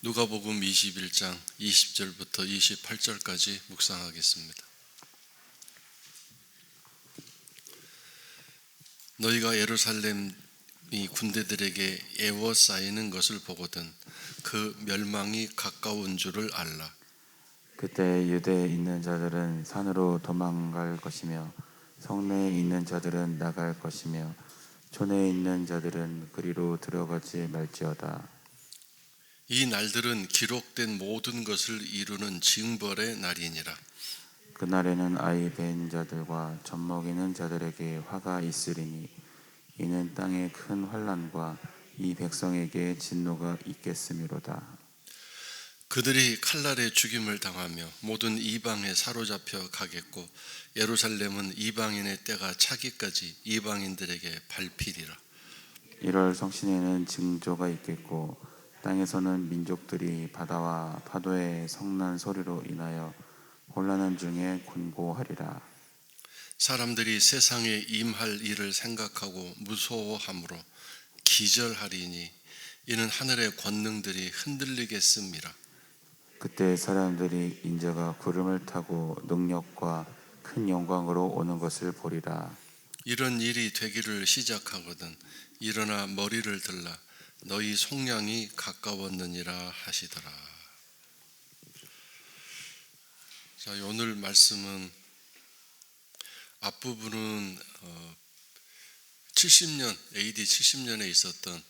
누가복음 21장 20절부터 28절까지 묵상하겠습니다. 너희가 예루살렘이 군대들에게 에워싸이는 것을 보거든 그 멸망이 가까운 줄을 알라. 그때 유대에 있는 자들은 산으로 도망갈 것이며 성내에 있는 자들은 나갈 것이며 촌에 있는 자들은 그리로 들어가지 말지어다. 이 날들은 기록된 모든 것을 이루는 징벌의 날이니라. 그날에는 아이 벤 자들과 젖 먹이는 자들에게 화가 있으리니 이는 땅에 큰 환난과 이 백성에게 진노가 있겠음이로다. 그들이 칼날에 죽임을 당하며 모든 이방에 사로잡혀 가겠고 예루살렘은 이방인의 때가 차기까지 이방인들에게 밟히리라. 1월 성신에는 징조가 있겠고 땅에서는 민족들이 바다와 파도의 성난 소리로 인하여 혼란한 중에 곤고하리라. 사람들이 세상에 임할 일을 생각하고 무서워함으로 기절하리니 이는 하늘의 권능들이 흔들리겠음이라. 그때 사람들이 인자가 구름을 타고 능력과 큰 영광으로 오는 것을 보리라. 이런 일이 되기를 시작하거든 일어나 머리를 들라 너희 속량이 가까웠느니라 하시더라. 자, 오늘 말씀은 앞부분은 70년 AD 70년에 있었던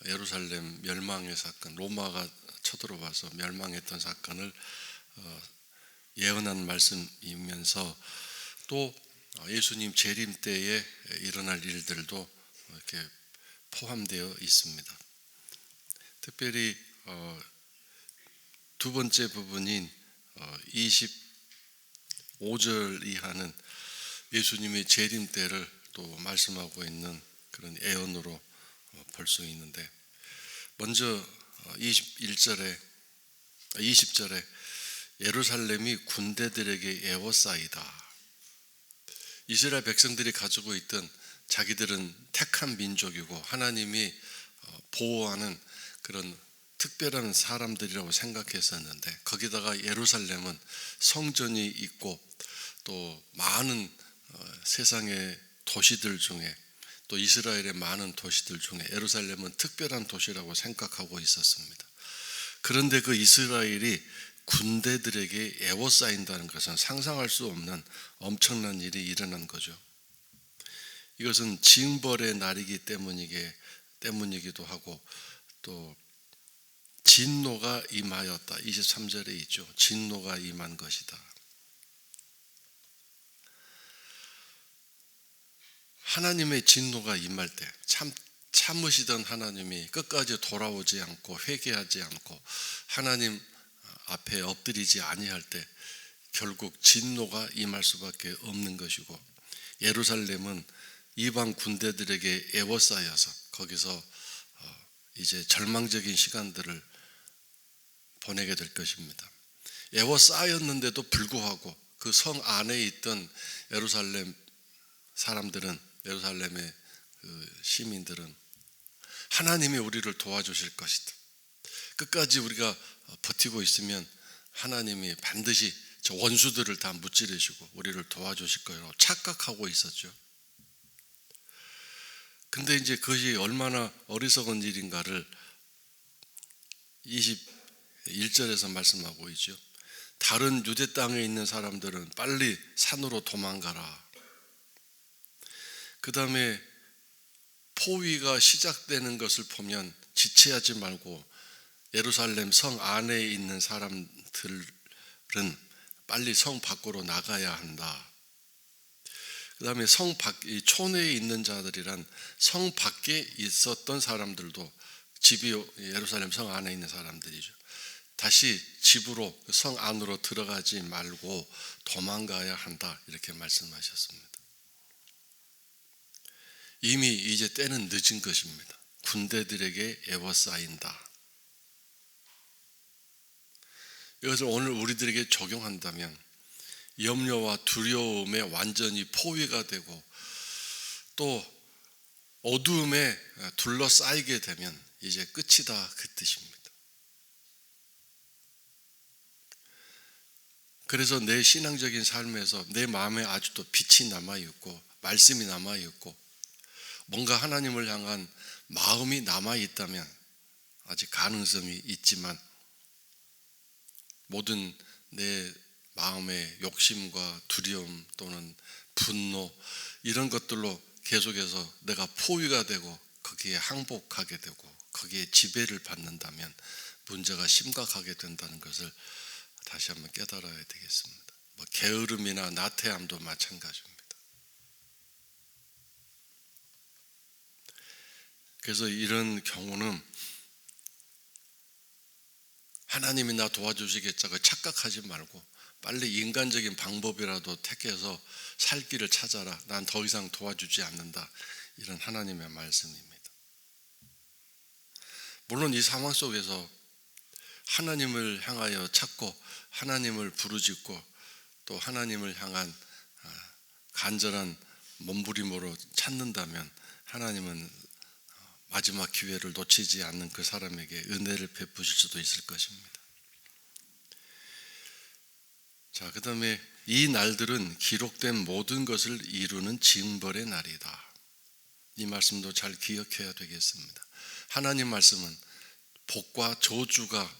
예루살렘 멸망의 사건, 로마가 쳐들어와서 멸망했던 사건을 예언한 말씀이면서 또 예수님 재림 때에 일어날 일들도 이렇게 포함되어 있습니다. 특별히 두 번째 부분인 25절 이하는 예수님의 재림 때를 또 말씀하고 있는 그런 예언으로 볼 수 있는데, 먼저 20절에 예루살렘이 군대들에게 에워싸이다. 이스라엘 백성들이 가지고 있던 자기들은 택한 민족이고 하나님이 보호하는 그런 특별한 사람들이라고 생각했었는데, 거기다가 예루살렘은 성전이 있고 또 많은 세상의 도시들 중에 또 이스라엘의 많은 도시들 중에 예루살렘은 특별한 도시라고 생각하고 있었습니다. 그런데 그 이스라엘이 군대들에게 에워싸인다는 것은 상상할 수 없는 엄청난 일이 일어난 거죠. 이것은 징벌의 날이기 때문이기도 하고 또 진노가 임하였다. 23절에 있죠. 진노가 임한 것이다. 하나님의 진노가 임할 때 참으시던 하나님이 끝까지 돌아오지 않고 회개하지 않고 하나님 앞에 엎드리지 아니할 때 결국 진노가 임할 수밖에 없는 것이고, 예루살렘은 이방 군대들에게 에워싸여서 거기서 이제 절망적인 시간들을 보내게 될 것입니다. 에워싸였는데도 불구하고 그 성 안에 있던 예루살렘 사람들은, 예루살렘의 그 시민들은 하나님이 우리를 도와주실 것이다. 끝까지 우리가 버티고 있으면 하나님이 반드시 저 원수들을 다 무찌르시고 우리를 도와주실 거라고 착각하고 있었죠. 근데 이제 그것이 얼마나 어리석은 일인가를 21절에서 말씀하고 있죠. 다른 유대 땅에 있는 사람들은 빨리 산으로 도망가라. 그 다음에 포위가 시작되는 것을 보면 지체하지 말고 예루살렘 성 안에 있는 사람들은 빨리 성 밖으로 나가야 한다. 그 다음에 촌에 있는 자들이란 성 밖에 있었던 사람들도 집이 예루살렘 성 안에 있는 사람들이죠. 다시 집으로 성 안으로 들어가지 말고 도망가야 한다. 이렇게 말씀하셨습니다. 이미 이제 때는 늦은 것입니다. 군대들에게 에워싸인다. 이것을 오늘 우리들에게 적용한다면 염려와 두려움에 완전히 포위가 되고 또 어두움에 둘러싸이게 되면 이제 끝이다, 그 뜻입니다. 그래서 내 신앙적인 삶에서 내 마음에 아직도 빛이 남아있고 말씀이 남아있고 뭔가 하나님을 향한 마음이 남아있다면 아직 가능성이 있지만 모든 내 마음의 욕심과 두려움 또는 분노 이런 것들로 계속해서 내가 포위가 되고 거기에 항복하게 되고 거기에 지배를 받는다면 문제가 심각하게 된다는 것을 다시 한번 깨달아야 되겠습니다. 게으름이나 나태함도 마찬가지입니다. 그래서 이런 경우는 하나님이 나 도와주시겠다고 착각하지 말고 빨리 인간적인 방법이라도 택해서 살 길을 찾아라. 난 더 이상 도와주지 않는다. 이런 하나님의 말씀입니다. 물론 이 상황 속에서 하나님을 향하여 찾고 하나님을 부르짖고 또 하나님을 향한 간절한 몸부림으로 찾는다면 하나님은 마지막 기회를 놓치지 않는 그 사람에게 은혜를 베푸실 수도 있을 것입니다. 자, 그 다음에 이 날들은 기록된 모든 것을 이루는 징벌의 날이다. 이 말씀도 잘 기억해야 되겠습니다. 하나님 말씀은 복과 저주가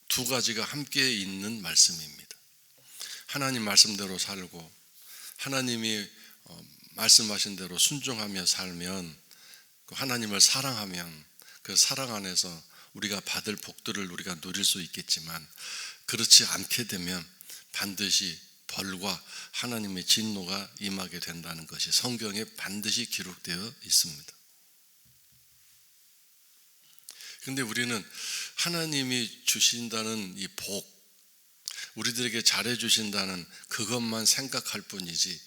두 가지가 함께 있는 말씀입니다. 하나님 말씀대로 살고 하나님이 말씀하신 대로 순종하며 살면 하나님을 사랑하면 그 사랑 안에서 우리가 받을 복들을 우리가 누릴 수 있겠지만 그렇지 않게 되면 반드시 벌과 하나님의 진노가 임하게 된다는 것이 성경에 반드시 기록되어 있습니다. 그런데 우리는 하나님이 주신다는 이 복, 우리들에게 잘해 주신다는 그것만 생각할 뿐이지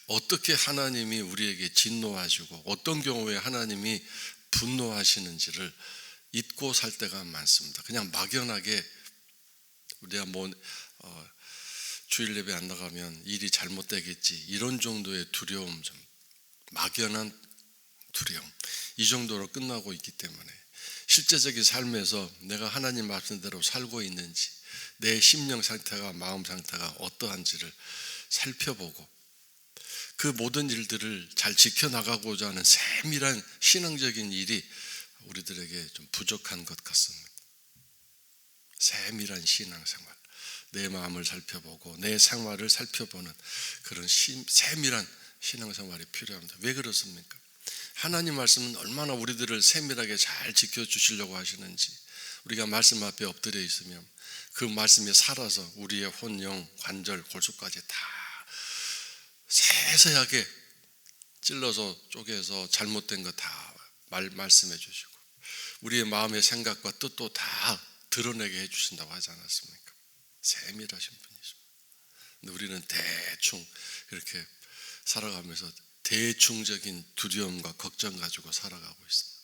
어떻게 하나님이 우리에게 진노하시고 어떤 경우에 하나님이 분노하시는지를 잊고 살 때가 많습니다. 그냥 막연하게 우리가 주일 예배 안 나가면 일이 잘못되겠지 이런 정도의 두려움, 좀 막연한 두려움 이 정도로 끝나고 있기 때문에 실제적인 삶에서 내가 하나님 말씀대로 살고 있는지 내 심령 상태가 마음 상태가 어떠한지를 살펴보고 그 모든 일들을 잘 지켜나가고자 하는 세밀한 신앙적인 일이 우리들에게 좀 부족한 것 같습니다. 세밀한 신앙생활, 내 마음을 살펴보고 내 생활을 살펴보는 그런 세밀한 신앙생활이 필요합니다. 왜 그렇습니까? 하나님 말씀은 얼마나 우리들을 세밀하게 잘 지켜주시려고 하시는지 우리가 말씀 앞에 엎드려 있으면 그 말씀이 살아서 우리의 혼, 영, 관절, 골수까지 다 세세하게 찔러서 쪼개서 잘못된 거 다 말씀해 주시고 우리의 마음의 생각과 뜻도 다 드러내게 해주신다고 하지 않았습니까? 세밀하신 분이십니다. 근데 우리는 대충 이렇게 살아가면서 대충적인 두려움과 걱정 가지고 살아가고 있습니다.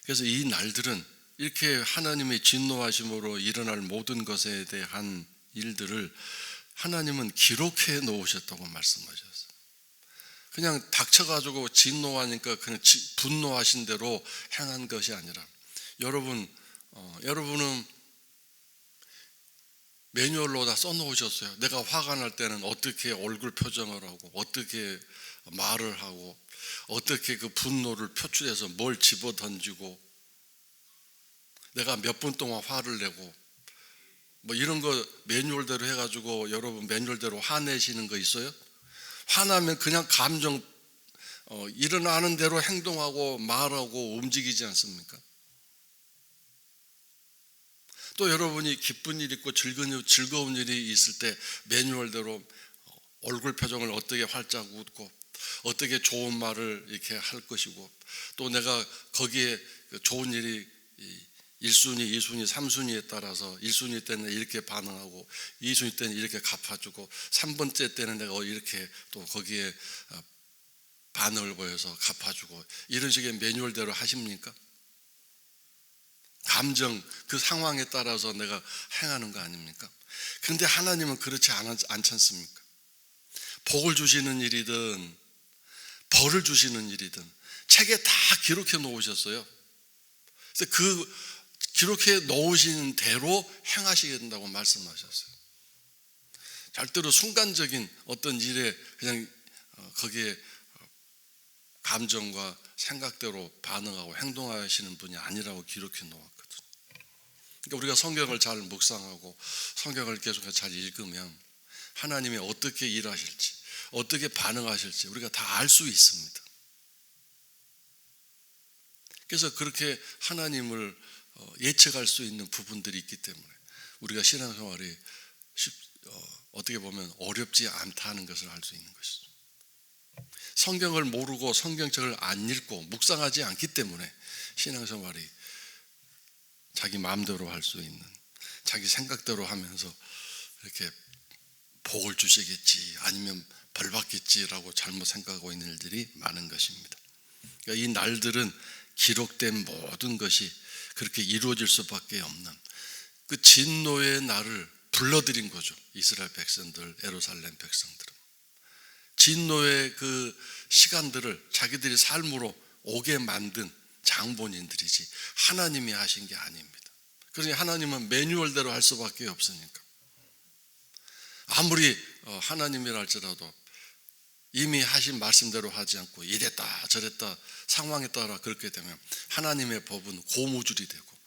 그래서 이 날들은 이렇게 하나님의 진노하심으로 일어날 모든 것에 대한 일들을 하나님은 기록해 놓으셨다고 말씀하셨어요. 그냥 닥쳐가지고 진노하니까 그냥 분노하신 대로 행한 것이 아니라 여러분은 매뉴얼로 다 써놓으셨어요. 내가 화가 날 때는 어떻게 얼굴 표정을 하고 어떻게 말을 하고 어떻게 그 분노를 표출해서 뭘 집어던지고 내가 몇 분 동안 화를 내고 이런 거 매뉴얼대로 해가지고 여러분 매뉴얼대로 화내시는 거 있어요? 화나면 그냥 감정 일어나는 대로 행동하고 말하고 움직이지 않습니까? 또 여러분이 기쁜 일 있고 즐거운 일이 있을 때 매뉴얼대로 얼굴 표정을 어떻게 활짝 웃고 어떻게 좋은 말을 이렇게 할 것이고 또 내가 거기에 좋은 일이 1순위, 2순위, 3순위에 따라서 1순위 때는 이렇게 반응하고 2순위 때는 이렇게 갚아주고 3번째 때는 내가 이렇게 또 거기에 반응을 보여서 갚아주고 이런 식의 매뉴얼대로 하십니까? 감정, 그 상황에 따라서 내가 행하는 거 아닙니까? 그런데 하나님은 그렇지 않지 않습니까? 복을 주시는 일이든 벌을 주시는 일이든 책에 다 기록해 놓으셨어요. 그래서 그 기록해 놓으신 대로 행하시게 된다고 말씀하셨어요. 절대로 순간적인 어떤 일에 그냥 거기에 감정과 생각대로 반응하고 행동하시는 분이 아니라고 기록해 놓았거든요. 그러니까 우리가 성경을 잘 묵상하고 성경을 계속 잘 읽으면 하나님이 어떻게 일하실지, 어떻게 반응하실지 우리가 다 알 수 있습니다. 그래서 그렇게 하나님을 예측할 수 있는 부분들이 있기 때문에 우리가 신앙생활이 어떻게 보면 어렵지 않다는 것을 알 수 있는 것이죠. 성경을 모르고 성경책을 안 읽고 묵상하지 않기 때문에 신앙생활이 자기 마음대로 할 수 있는, 자기 생각대로 하면서 이렇게 복을 주시겠지 아니면 벌 받겠지라고 잘못 생각하고 있는 일들이 많은 것입니다. 그러니까 이 날들은 기록된 모든 것이 그렇게 이루어질 수밖에 없는 그 진노의 날을 불러들인 거죠. 이스라엘 백성들, 예루살렘 백성들은 진노의 그 시간들을 자기들이 삶으로 오게 만든 장본인들이지 하나님이 하신 게 아닙니다. 그러니 하나님은 매뉴얼대로 할 수밖에 없으니까 아무리 하나님이라 할지라도 이미 하신 말씀대로 하지 않고 이랬다 저랬다 상황에 따라 그렇게 되면 하나님의 법은 고무줄이 되고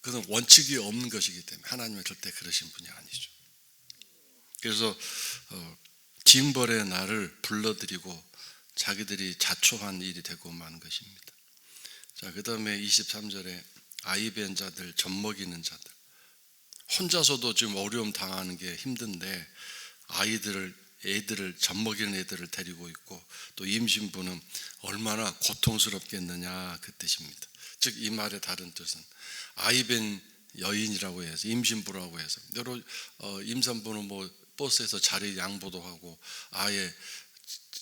그건 원칙이 없는 것이기 때문에 하나님은 절대 그러신 분이 아니죠. 그래서 징벌의 날을 불러들이고 자기들이 자초한 일이 되고 만 것입니다. 자, 그 다음에 23절에 아이벤 자들, 젖먹이는 자들, 혼자서도 지금 어려움 당하는 게 힘든데 애들을 젖먹이는 애들을 데리고 있고 또 임신부는 얼마나 고통스럽겠느냐 그 뜻입니다. 즉 이 말의 다른 뜻은 아이벤 여인이라고 해서 임신부라고 해서 여러 임산부는 뭐 버스에서 자리 양보도 하고 아예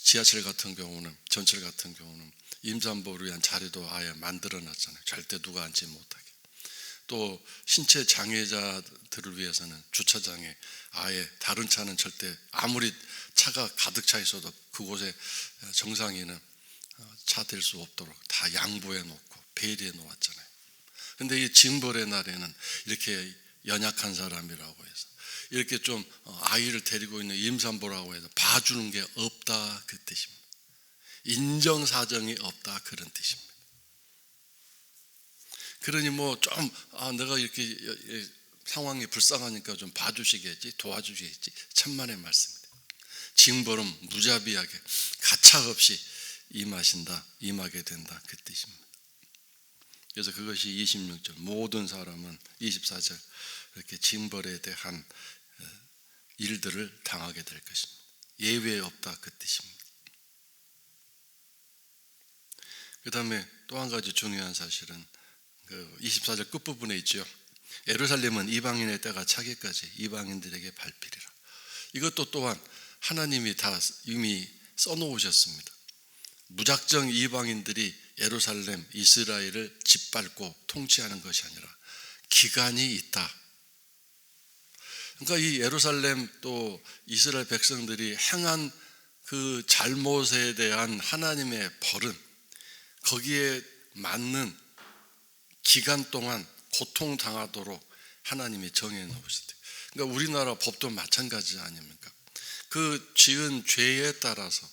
지하철 같은 경우는 전철 같은 경우는 임산부를 위한 자리도 아예 만들어 놨잖아요. 절대 누가 앉지 못하게. 또 신체 장애자들을 위해서는 주차장에 아예 다른 차는 절대 아무리 차가 가득 차 있어도 그곳에 정상인은 차 댈 수 없도록 다 양보해 놓고 배리해 놓았잖아요. 근데 이 징벌의 날에는 이렇게 연약한 사람이라고 해서 이렇게 좀 아이를 데리고 있는 임산부라고 해서 봐주는 게 없다 그 뜻입니다. 인정사정이 없다 그런 뜻입니다. 그러니 뭐 좀 내가 이렇게 상황이 불쌍하니까 좀 봐주시겠지 도와주시겠지 천만의 말씀입니다. 징벌은 무자비하게 가차없이 임하게 된다 그 뜻입니다. 그래서 그것이 26절 모든 사람은 24절 이렇게 징벌에 대한 일들을 당하게 될 것입니다. 예외 없다 그 뜻입니다. 그 다음에 또 한 가지 중요한 사실은 그 24절 끝부분에 있죠. 예루살렘은 이방인의 때가 차기까지 이방인들에게 밟히리라. 이것도 또한 하나님이 다 이미 써놓으셨습니다. 무작정 이방인들이 예루살렘 이스라엘을 짓밟고 통치하는 것이 아니라 기간이 있다. 그러니까 이 예루살렘 또 이스라엘 백성들이 행한 그 잘못에 대한 하나님의 벌은 거기에 맞는 기간 동안 고통당하도록 하나님이 정해 놓으셨대요. 그러니까 우리나라 법도 마찬가지 아닙니까? 그 지은 죄에 따라서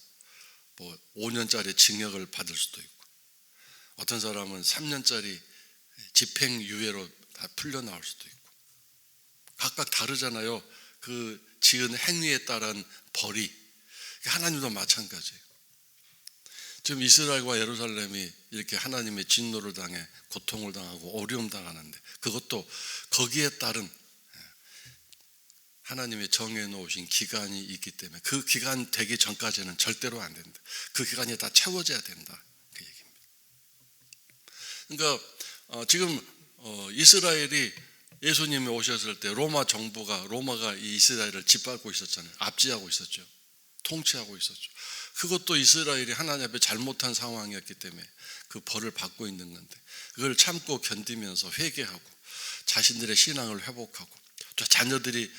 뭐 5년짜리 징역을 받을 수도 있고 어떤 사람은 3년짜리 집행유예로 다 풀려나올 수도 있고 각각 다르잖아요. 그 지은 행위에 따른 벌이. 하나님도 마찬가지예요. 지금 이스라엘과 예루살렘이 이렇게 하나님의 진노를 당해 고통을 당하고 어려움 당하는데 그것도 거기에 따른 하나님의 정해 놓으신 기간이 있기 때문에 그 기간 되기 전까지는 절대로 안 된다. 그 기간이 다 채워져야 된다. 그 얘기입니다. 그러니까 지금 이스라엘이 예수님이 오셨을 때 로마가 이 이스라엘을 짓밟고 있었잖아요. 압제하고 있었죠. 통치하고 있었죠. 그것도 이스라엘이 하나님 앞에 잘못한 상황이었기 때문에 그 벌을 받고 있는 건데 그걸 참고 견디면서 회개하고 자신들의 신앙을 회복하고 또 자녀들이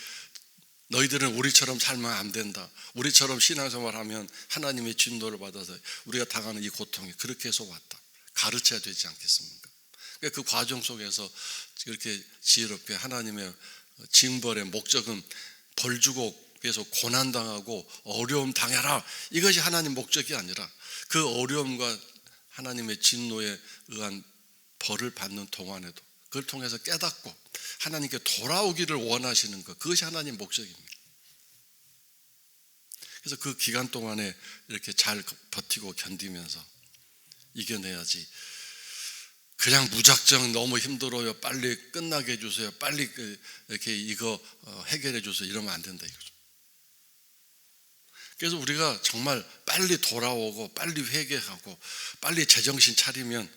너희들은 우리처럼 살면 안 된다. 우리처럼 신앙생활하면 하나님의 진노를 받아서 우리가 당하는 이 고통이 그렇게 해서 왔다. 가르쳐야 되지 않겠습니까? 그 과정 속에서 이렇게 지혜롭게 하나님의 징벌의 목적은 벌 주고 그래서 고난당하고 어려움 당해라, 이것이 하나님 목적이 아니라 그 어려움과 하나님의 진노에 의한 벌을 받는 동안에도 그걸 통해서 깨닫고 하나님께 돌아오기를 원하시는 것, 그것이 하나님 목적입니다. 그래서 그 기간 동안에 이렇게 잘 버티고 견디면서 이겨내야지, 그냥 무작정 너무 힘들어요, 빨리 끝나게 해주세요, 빨리 이렇게 이거 해결해 주세요, 이러면 안 된다 이거죠. 그래서 우리가 정말 빨리 돌아오고 빨리 회개하고 빨리 제정신 차리면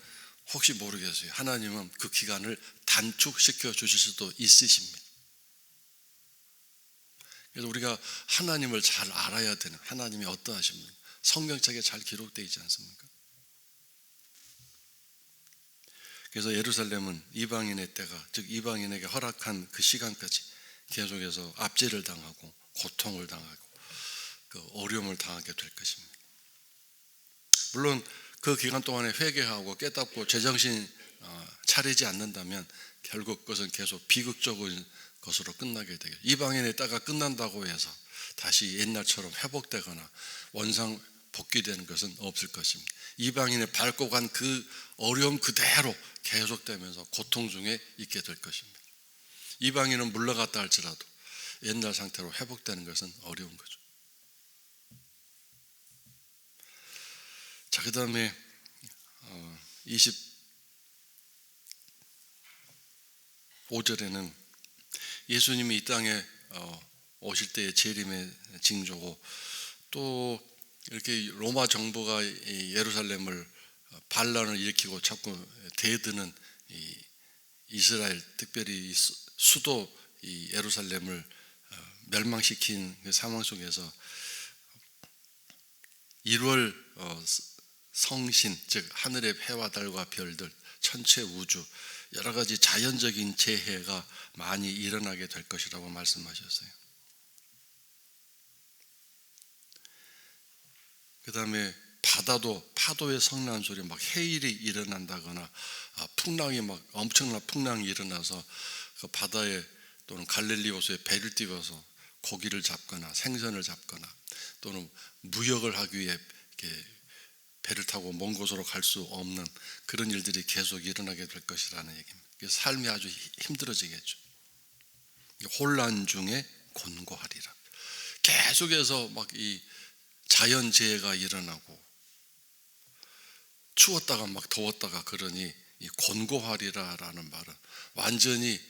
혹시 모르겠어요, 하나님은 그 기간을 단축시켜 주실 수도 있으십니다. 그래서 우리가 하나님을 잘 알아야 되는, 하나님이 어떠하십니까? 성경책에 잘 기록되어 있지 않습니까? 그래서 예루살렘은 이방인의 때가, 즉 이방인에게 허락한 그 시간까지 계속해서 압제를 당하고 고통을 당하고 그 어려움을 당하게 될 것입니다. 물론 그 기간 동안에 회개하고 깨닫고 제정신 차리지 않는다면 결국 그것은 계속 비극적인 것으로 끝나게 되겠죠. 이방인의 때가 끝난다고 해서 다시 옛날처럼 회복되거나 원상 복귀되는 것은 없을 것입니다. 이방인의 밟고 간 그 어려움 그대로 계속되면서 고통 중에 있게 될 것입니다. 이방인은 물러갔다 할지라도 옛날 상태로 회복되는 것은 어려운 거죠. 자, 그 다음에 25절에는 예수님이 이 땅에 오실 때의 재림의 징조고, 또 이렇게 로마 정부가 예루살렘을 반란을 일으키고 자꾸 대드는 이스라엘, 특별히 수도 예루살렘을 멸망시킨 그 상황 속에서 1월 성신, 즉 하늘의 해와 달과 별들, 천체 우주, 여러 가지 자연적인 재해가 많이 일어나게 될 것이라고 말씀하셨어요. 그 다음에 바다도 파도의 성난 소리, 막 해일이 일어난다거나 풍랑이 막 엄청난 풍랑이 일어나서 그 바다에 또는 갈릴리 호수에 배를 띄워서 고기를 잡거나 생선을 잡거나 또는 무역을 하기 위해 이렇게 배를 타고 먼 곳으로 갈 수 없는 그런 일들이 계속 일어나게 될 것이라는 얘기입니다. 삶이 아주 힘들어지겠죠. 혼란 중에 곤고하리라. 계속해서 막 이 자연재해가 일어나고 추웠다가 막 더웠다가 그러니 이 곤고하리라라는 말은 완전히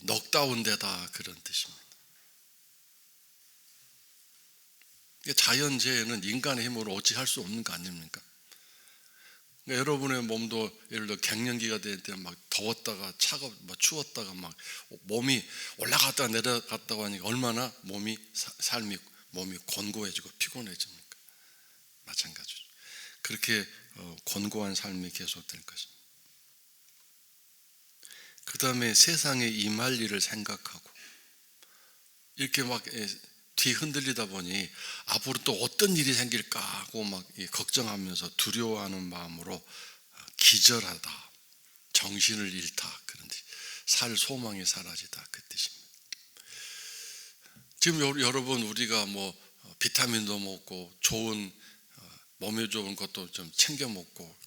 넉다운되다 그런 뜻입니다. 자연재해는 인간의 힘으로 어찌 할 수 없는 거 아닙니까? 그러니까 여러분의 몸도 예를 들어 갱년기가 될 때 막 더웠다가 막 추웠다가 막 몸이 올라갔다가 내려갔다고 하니까 얼마나 삶이 몸이 곤고해지고 피곤해집니까? 마찬가지죠. 그렇게 곤고한 삶이 계속될 것입니다. 그 다음에 세상에 임할 일을 생각하고 이렇게 막 뒤 흔들리다 보니 앞으로 또 어떤 일이 생길까 하고 막 걱정하면서 두려워하는 마음으로 기절하다, 정신을 잃다, 그런 뜻, 살 소망이 사라지다 그 뜻입니다. 지금 여러분 우리가 뭐 비타민도 먹고 좋은 몸에 좋은 것도 좀 챙겨 먹고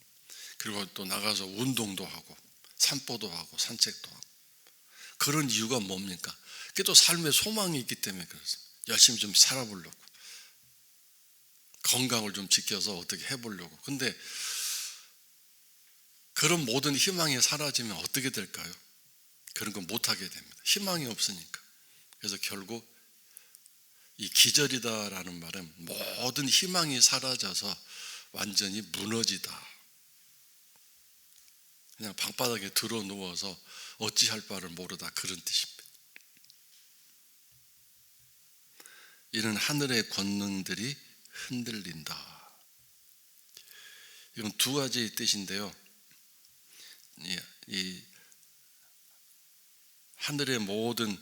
그리고 또 나가서 운동도 하고 산보도 하고 산책도 하고 그런 이유가 뭡니까? 그게 또 삶의 소망이 있기 때문에 그렇습니다. 열심히 좀 살아보려고, 건강을 좀 지켜서 어떻게 해보려고. 근데 그런 모든 희망이 사라지면 어떻게 될까요? 그런 거 못하게 됩니다. 희망이 없으니까. 그래서 결국 이 기절이다라는 말은 모든 희망이 사라져서 완전히 무너지다, 그냥 방바닥에 들어 누워서 어찌할 바를 모르다 그런 뜻입니다. 이는 하늘의 권능들이 흔들린다. 이건 두 가지 뜻인데요. 이 하늘의 모든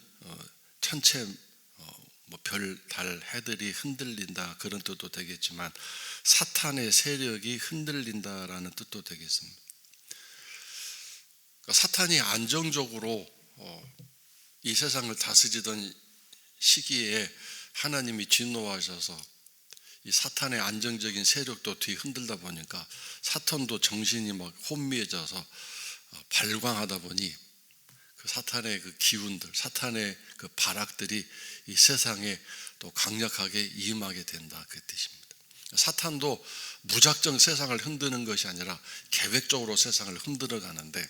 천체 별, 달, 해들이 흔들린다 그런 뜻도 되겠지만 사탄의 세력이 흔들린다라는 뜻도 되겠습니다. 사탄이 안정적으로 이 세상을 다스리던 시기에 하나님이 진노하셔서 이 사탄의 안정적인 세력도 뒤흔들다 보니까 사탄도 정신이 막 혼미해져서 발광하다 보니 그 사탄의 그 기운들, 사탄의 그 발악들이 이 세상에 또 강력하게 임하게 된다, 그 뜻입니다. 사탄도 무작정 세상을 흔드는 것이 아니라 계획적으로 세상을 흔들어 가는데,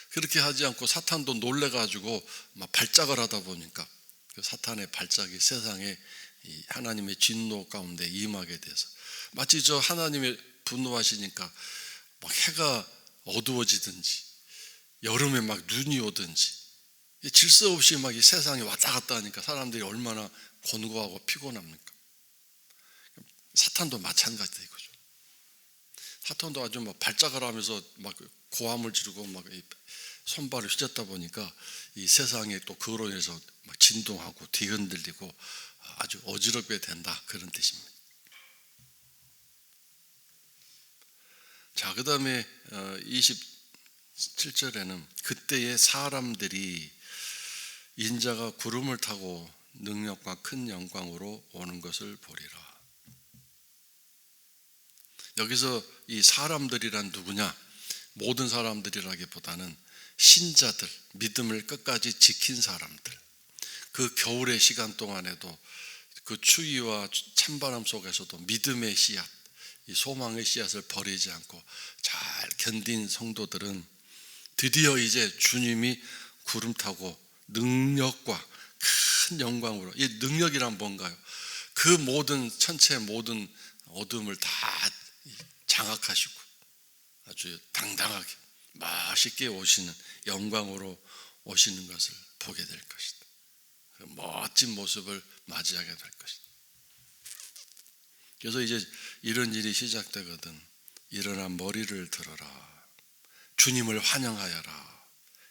그렇게 하지 않고 사탄도 놀래가지고 막 발작을 하다 보니까 그 사탄의 발작이 세상에 이 하나님의 진노 가운데 임하게 돼서, 마치 저 하나님의 분노하시니까 막 해가 어두워지든지 여름에 막 눈이 오든지 질서 없이 막 이 세상에 왔다 갔다 하니까 사람들이 얼마나 곤고하고 피곤합니까? 사탄도 마찬가지다 이거죠. 사탄도 아주 막 발작을 하면서 막 고함을 지르고 막 손발을 휘젓다 보니까 이 세상에 또 그로 인해서 막 진동하고 뒤흔들리고 아주 어지럽게 된다, 그런 뜻입니다. 자, 그 다음에 27절에는 그때의 사람들이 인자가 구름을 타고 능력과 큰 영광으로 오는 것을 보리라. 여기서 이 사람들이란 누구냐? 모든 사람들이라기보다는 신자들, 믿음을 끝까지 지킨 사람들, 그 겨울의 시간 동안에도 그 추위와 찬바람 속에서도 믿음의 씨앗, 이 소망의 씨앗을 버리지 않고 잘 견딘 성도들은 드디어 이제 주님이 구름 타고 능력과 큰 영광으로, 이 능력이란 뭔가요? 그 모든 천체 모든 어둠을 다 장악하시고 아주 당당하게 맛있게 오시는 영광으로 오시는 것을 보게 될 것이다. 그 멋진 모습을 맞이하게 될 것이다. 그래서 이제 이런 일이 시작되거든. 일어나 머리를 들어라. 주님을 환영하여라.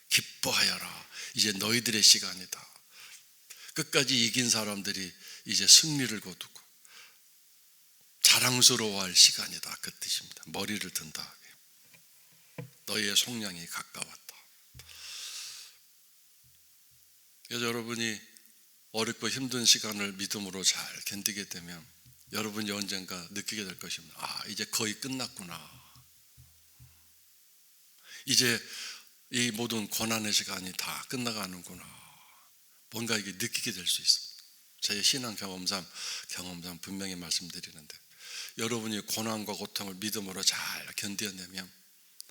기뻐하여라. 이제 너희들의 시간이다. 끝까지 이긴 사람들이 이제 승리를 거두고 자랑스러워할 시간이다, 그 뜻입니다. 머리를 든다. 너희의 속량이 가까웠다. 그래서 여러분이 어렵고 힘든 시간을 믿음으로 잘 견디게 되면 여러분이 언젠가 느끼게 될 것입니다. 아, 이제 거의 끝났구나. 이제 이 모든 고난의 시간이 다 끝나가는구나. 뭔가 이게 느끼게 될 수 있습니다. 제 신앙 경험상 분명히 말씀드리는데, 여러분이 고난과 고통을 믿음으로 잘 견뎌내면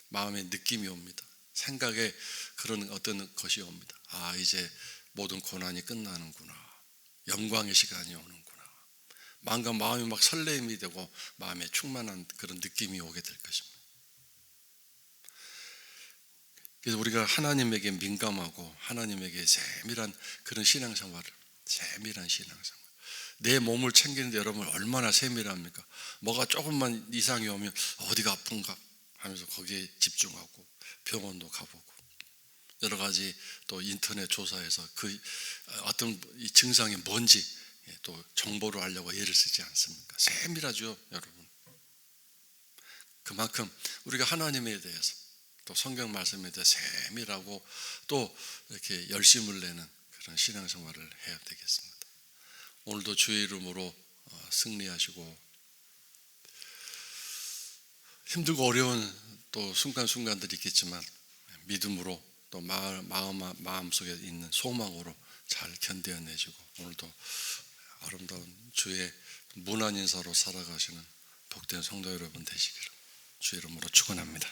마음에 느낌이 옵니다. 생각에 그런 어떤 것이 옵니다. 아, 이제 모든 고난이 끝나는구나. 영광의 시간이 오는구나. 마음이 막 설레임이 되고 마음에 충만한 그런 느낌이 오게 될 것입니다. 그래서 우리가 하나님에게 민감하고 하나님에게 세밀한 그런 신앙생활을, 세밀한 신앙생활. 내 몸을 챙기는데 여러분 얼마나 세밀합니까? 뭐가 조금만 이상이 오면 어디가 아픈가 하면서 거기에 집중하고 병원도 가보고 여러 가지 또 인터넷 조사해서 그 어떤 이 증상이 뭔지 또 정보를 알려고 애를 쓰지 않습니까? 세밀하죠, 여러분. 그만큼 우리가 하나님에 대해서 또 성경 말씀에 대해 세밀하고 또 이렇게 열심을 내는 그런 신앙생활을 해야 되겠습니다. 오늘도 주의 이름으로 승리하시고, 힘들고 어려운 또 순간순간들이 있겠지만 믿음으로 또 마음속에 있는 소망으로 잘 견뎌내시고 오늘도 아름다운 주의 무난 인사로 살아가시는 복된 성도 여러분 되시기를 주의 이름으로 축원합니다.